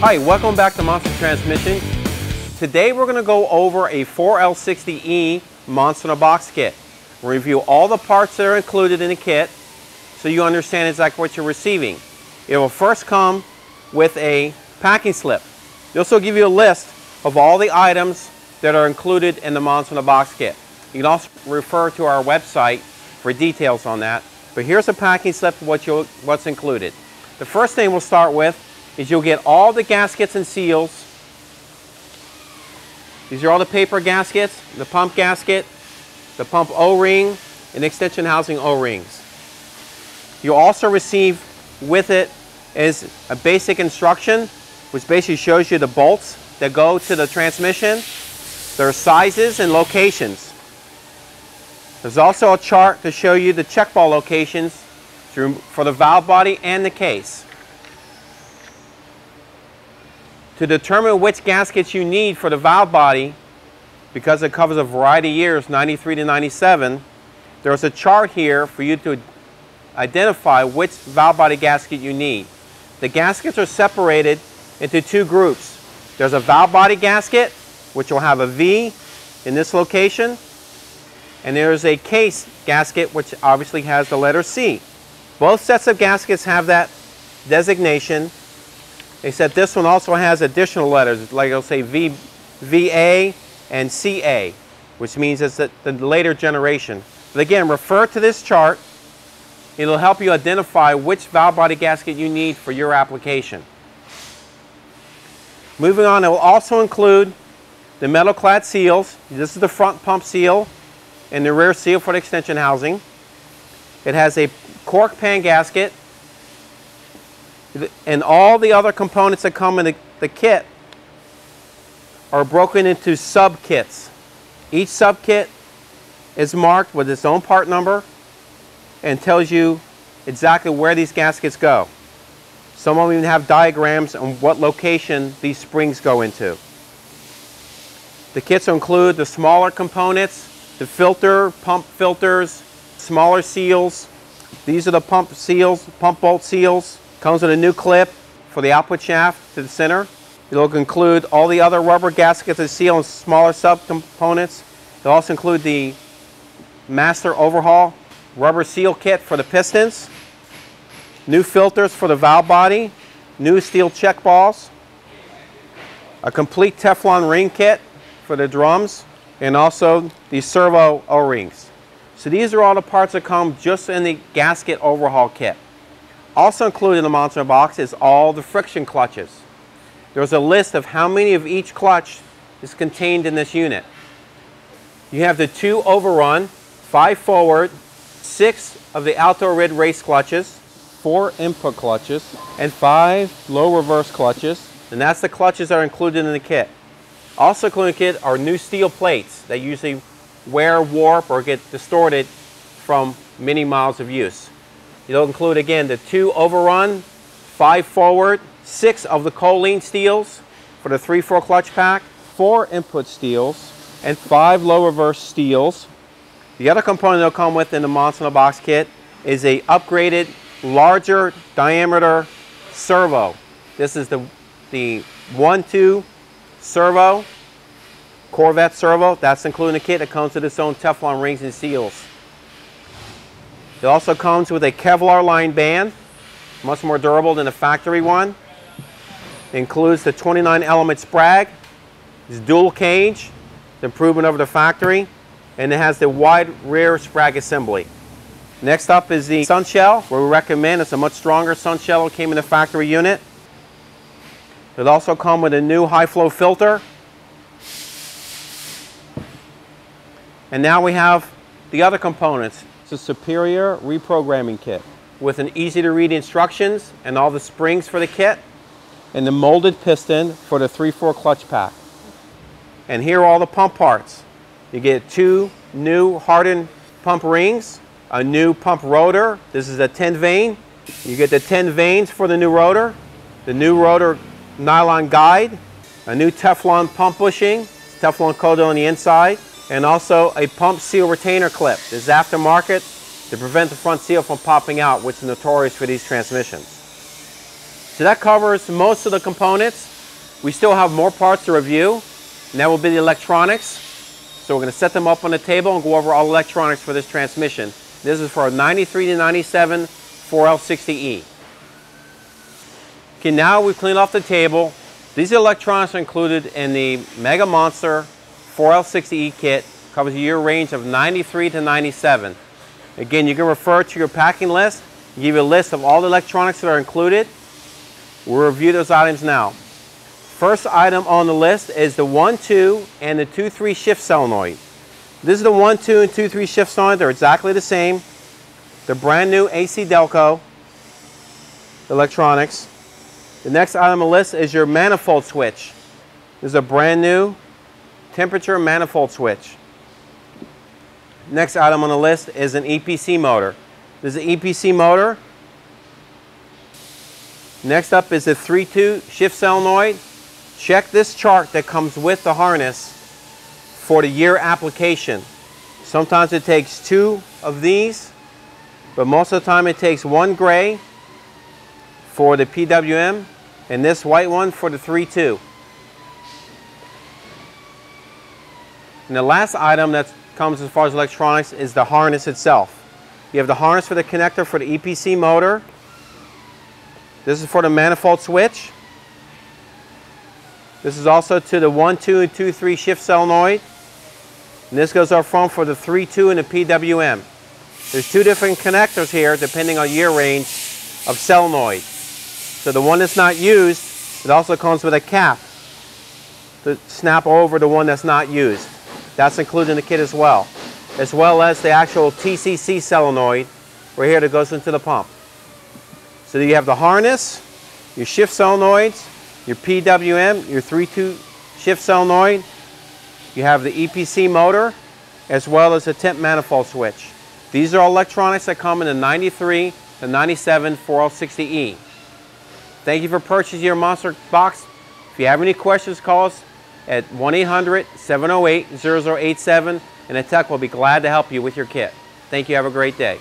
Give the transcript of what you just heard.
Hi, welcome back to Monster Transmission. Today we're going to go over a 4L60E Monster in a Box kit. We'll review all the parts that are included in the kit so you understand exactly what you're receiving. It will first come with a packing slip. This will give you a list of all the items that are included in the Monster in a Box kit. You can also refer to our website for details on that. But here's a packing slip of what's included. The first thing we'll start with is you'll get all the gaskets and seals. These are all the paper gaskets, the pump gasket, the pump O-ring, and extension housing O-rings. You'll also receive with it is a basic instruction, which basically shows you the bolts that go to the transmission, their sizes and locations. There's also a chart to show you the check ball locations for the valve body and the case. To determine which gaskets you need for the valve body, because it covers a variety of years, 93 to 97, there's a chart here for you to identify which valve body gasket you need. The gaskets are separated into two groups. There's a valve body gasket, which will have a V in this location, and there's a case gasket, which obviously has the letter C. Both sets of gaskets have that designation, except this one also has additional letters, like it'll say VA and CA, which means it's the later generation. But again, refer to this chart. It'll help you identify which valve body gasket you need for your application. Moving on, it will also include the metal clad seals. This is the front pump seal and the rear seal for the extension housing. It has a cork pan gasket, and all the other components that come in the kit are broken into sub-kits. Each sub-kit is marked with its own part number and tells you exactly where these gaskets go. Some of them even have diagrams on what location these springs go into. The kits include the smaller components, the filter, pump filters, smaller seals. These are the pump seals, pump bolt seals. Comes with a new clip for the output shaft to the center. It'll include all the other rubber gaskets that seal and smaller subcomponents. It'll also include the master overhaul rubber seal kit for the pistons, new filters for the valve body, new steel check balls, a complete Teflon ring kit for the drums, and also the Servo O-rings. So these are all the parts that come just in the gasket overhaul kit. Also included in the Monster in a Box is all the friction clutches. There's a list of how many of each clutch is contained in this unit. You have the 2 overrun, 5 forward, 6 of the outdoor rid race clutches, 4 input clutches, and 5 low reverse clutches. And that's the clutches that are included in the kit. Also included in the kit are new steel plates that usually wear, warp, or get distorted from many miles of use. It'll include, again, the 2 overrun, 5 forward, 6 of the choline steels for the 3/4 clutch pack, 4 input steels, and 5 low reverse steels. The other component that'll come with in the Monster in a Box kit is a upgraded, larger diameter servo. This is the 1-2 servo, Corvette servo. That's included in the kit. It comes with its own Teflon rings and seals. It also comes with a Kevlar lined band, much more durable than the factory one. It includes the 29 element sprag. It's dual cage, the improvement over the factory, and it has the wide rear sprag assembly. Next up is the sun shell, where we recommend it's a much stronger sun shell that came in the factory unit. It also comes with a new high flow filter. And now we have the other components. It's a superior reprogramming kit with an easy to read instructions and all the springs for the kit and the molded piston for the 3/4 clutch pack. And here are all the pump parts. You get 2 new hardened pump rings, a new pump rotor. This is a 10 vane. You get the 10 vanes for the new rotor, the new rotor nylon guide, a new Teflon pump bushing, Teflon coated on the inside, and also a pump seal retainer clip. This is aftermarket to prevent the front seal from popping out, which is notorious for these transmissions. So that covers most of the components. We still have more parts to review, and that will be the electronics. So we're going to set them up on the table and go over all the electronics for this transmission. This is for a 93 to 97 4L60E. Okay, now we've cleaned off the table. These electronics are included in the Mega Monster 4L60E kit. Covers a year range of 93 to 97. Again, you can refer to your packing list. Give you a list of all the electronics that are included. We'll review those items now. First item on the list is the 1-2 and the 2-3 shift solenoid. This is the 1-2 and 2-3 shift solenoid. They're exactly the same. They're brand new AC Delco electronics. The next item on the list is your manifold switch. This is a brand new temperature manifold switch. Next item on the list is an EPC motor. This is an EPC motor. Next up is the 3-2 shift solenoid. Check this chart that comes with the harness for the year application. Sometimes it takes 2 of these, but most of the time it takes 1 gray for the PWM and this white one for the 3-2. And the last item that comes as far as electronics is the harness itself. You have the harness for the connector for the EPC motor. This is for the manifold switch. This is also to the 1-2 and 2-3 shift solenoid. And this goes up front for the 3-2 and the PWM. There's 2 different connectors here depending on year range of solenoid. So the one that's not used, it also comes with a cap to snap over the one that's not used. That's included in the kit as well as the actual Tcc solenoid right here that goes into the pump. So you have the harness, your shift solenoids, your PWM, your 3-2 shift solenoid. You have the EPC motor as well as the temp manifold switch. These are all electronics that come in the 93 to 97 4L60E. Thank you for purchasing your Monster box. If you have any questions, call us at 1-800-708-0087 and a tech will be glad to help you with your kit. Thank you. Have a great day.